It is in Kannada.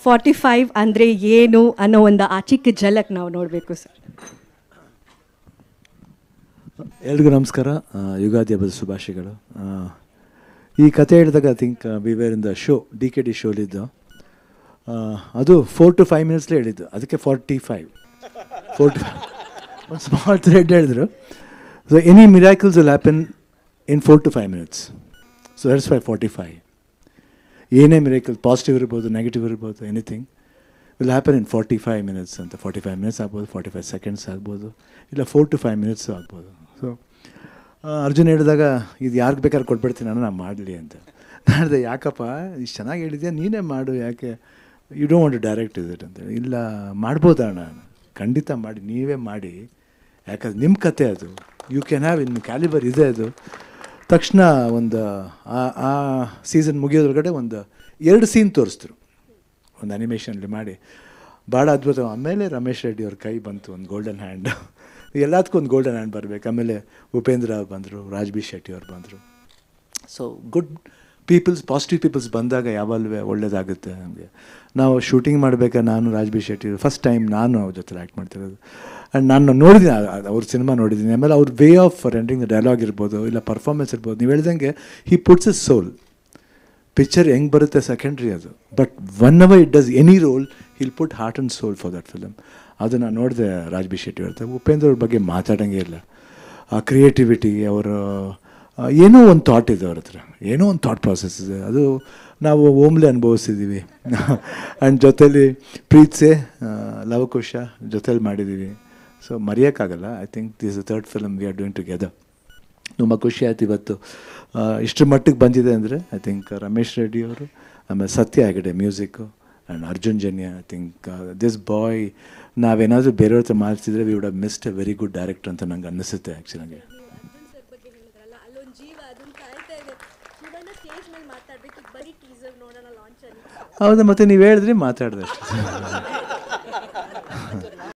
45 ಅಂದರೆ ಏನು ಅನ್ನೋ ಒಂದು ಆ ಚಿಕ್ಕ ಝಲಕ್ ನಾವು ನೋಡಬೇಕು ಸರ್. ಎಲ್ರಿಗೂ ನಮಸ್ಕಾರ, ಯುಗಾದಿ ಹಬ್ಬದ ಶುಭಾಶಯಗಳು. ಈ ಕತೆ ಹೇಳಿದಾಗ I think we were in the show, DKD ಶೋಲಿದ್ದು. ಅದು 4 to 5 ಮಿನಿಟ್ಸ್ಲೇ ಹೇಳಿದ್ದು, ಅದಕ್ಕೆ 45 ಒಂದು ಸ್ಮಾಲ್ ಥ್ರೆಡ್ ಹೇಳಿದ್ರು. So any miracles will happen in 4 to 5 minutes. So that's why 45. ಏನೇ ಮಿರಾಕಲ್, ಪಾಸಿಟಿವ್ ಇರ್ಬೋದು, ನೆಗೆಟಿವ್ ಇರ್ಬೋದು, anything will happen in 45 minutes ಅಂತ. 45 ಮಿನಿಟ್ಸ್ ಆಗ್ಬೋದು, 45 ಸೆಕೆಂಡ್ಸ್ ಆಗ್ಬೋದು, ಇಲ್ಲ 4 to 5 ಮಿನಿಟ್ಸ್ ಆಗ್ಬೋದು. ಸೊ ಅರ್ಜುನ್ ಹೇಳಿದಾಗ ಇದು ಯಾರಿಗೆ ಬೇಕಾದ್ರೆ ಕೊಟ್ಬಿಡ್ತೀನಿ ನಾನು ಮಾಡಲಿ ಅಂತ. ನಾನು ಹೇಳಿದೆ, ಯಾಕಪ್ಪ ಇಷ್ಟು ಚೆನ್ನಾಗಿ ಹೇಳಿದ್ಯಾ, ನೀನೇ ಮಾಡು, ಯಾಕೆ you don't want to direct it ಅಂತೇಳಿ. ಇಲ್ಲ ಮಾಡ್ಬೋದಣ್ಣ, ಖಂಡಿತ ಮಾಡಿ, ನೀವೇ ಮಾಡಿ, ಯಾಕಂದ್ರೆ ನಿಮ್ಮ ಕತೆ ಅದು, you can have in calibre ಇದೆ ಅದು. ತಕ್ಷಣ ಒಂದು ಆ ಸೀಸನ್ ಮುಗಿಯೋದ್ರೊಳಗಡೆ ಒಂದು 2 ಸೀನ್ ತೋರಿಸಿದ್ರು ಒಂದು ಅನಿಮೇಷನಲ್ಲಿ ಮಾಡಿ, ಭಾಳ ಅದ್ಭುತ. ಆಮೇಲೆ ರಮೇಶ್ ರೆಡ್ಡಿ ಅವ್ರ ಕೈ ಬಂತು, ಒಂದು ಗೋಲ್ಡನ್ ಹ್ಯಾಂಡ್. ಎಲ್ಲದಕ್ಕೂ ಒಂದು ಗೋಲ್ಡನ್ ಹ್ಯಾಂಡ್ ಬರಬೇಕು. ಆಮೇಲೆ ಉಪೇಂದ್ರ ಅವ್ರು ಬಂದರು, ರಾಜ್ಬಿ ಶೆಟ್ಟಿ ಅವ್ರು ಬಂದರು. So good peoples, positive peoples ಬಂದಾಗ ಯಾವಾಗಲೂ ಒಳ್ಳೇದಾಗುತ್ತೆ ನಮಗೆ. ನಾವು ಶೂಟಿಂಗ್ ಮಾಡಬೇಕಾದ್ರೆ ನಾನು ರಾಜ್ಬಿ ಶೆಟ್ಟಿ ಫಸ್ಟ್ ಟೈಮ್ ನಾನು ಅವ್ರ ಜೊತೆ ಆ್ಯಕ್ಟ್ ಮಾಡ್ತಿರೋದು. ಆ್ಯಂಡ್ ನಾನು ನೋಡಿದ್ದೀನಿ ಅವ್ರ ಸಿನಿಮಾ ನೋಡಿದ್ದೀನಿ. ಆಮೇಲೆ ಅವ್ರ way of rendering the dialogue ಇರ್ಬೋದು, ಇಲ್ಲ ಪರ್ಫಾರ್ಮೆನ್ಸ್ ಇರ್ಬೋದು. ನೀವು ಹೇಳ್ದಂಗೆ he puts his soul. Picture ಹೆಂಗೆ ಬರುತ್ತೆ ಸೆಕೆಂಡ್ರಿ ಅದು, but one hour it does any role, he'll put heart and soul for that film. ಅದು ನಾನು ನೋಡಿದೆ ರಾಜ್ಬಿ ಶೆಟ್ಟಿ ಹೇಳ್ತಾರೆ. ಉಪೇಂದ್ರ ಅವ್ರ ಬಗ್ಗೆ ಮಾತಾಡೋಂಗೆ ಇಲ್ಲ. ಆ ಕ್ರಿಯೇಟಿವಿಟಿ, ಅವರು ಏನೋ ಒಂದು ಥಾಟ್ ಇದೆ ಅವ್ರ ಹತ್ರ, ಏನೋ ಒಂದು ಥಾಟ್ ಪ್ರಾಸೆಸ್ ಇದೆ. ಅದು ನಾವು ಓಮ್ಲಿ ಅನುಭವಿಸಿದ್ದೀವಿ. ಆ್ಯಂಡ್ ಜೊತೇಲಿ ಪ್ರೀತ್ಸೆ, ಲವಕುಶ ಜೊತೇಲಿ ಮಾಡಿದ್ದೀವಿ. ಸೊ ಮರೆಯೋಕ್ಕಾಗಲ್ಲ. I think this the 3rd film we are doing together. ತುಂಬ ಖುಷಿ ಆಯ್ತು ಇವತ್ತು ಇಷ್ಟರ ಮಟ್ಟಿಗೆ ಬಂದಿದೆ ಅಂದರೆ. ಐ ಥಿಂಕ್ ರಮೇಶ್ ರೆಡ್ಡಿ ಅವರು, ಆಮೇಲೆ ಸತ್ಯ Hegde music, and Arjun Janya. I think this boy, ನಾವೇನಾದರೂ ಬೇರೆಯವ್ರ ಹತ್ರ ಮಾಡ್ತಿದ್ರೆ we would have missed A very good director ಅಂತ ನಂಗೆ ಅನ್ನಿಸುತ್ತೆ ಆ್ಯಕ್ಚುಲಿ. ನನಗೆ ಹೌದಾ, ಮತ್ತು ನೀವು ಹೇಳಿದ್ರಿ ಮಾತಾಡಿದೆ ಅಷ್ಟೇ.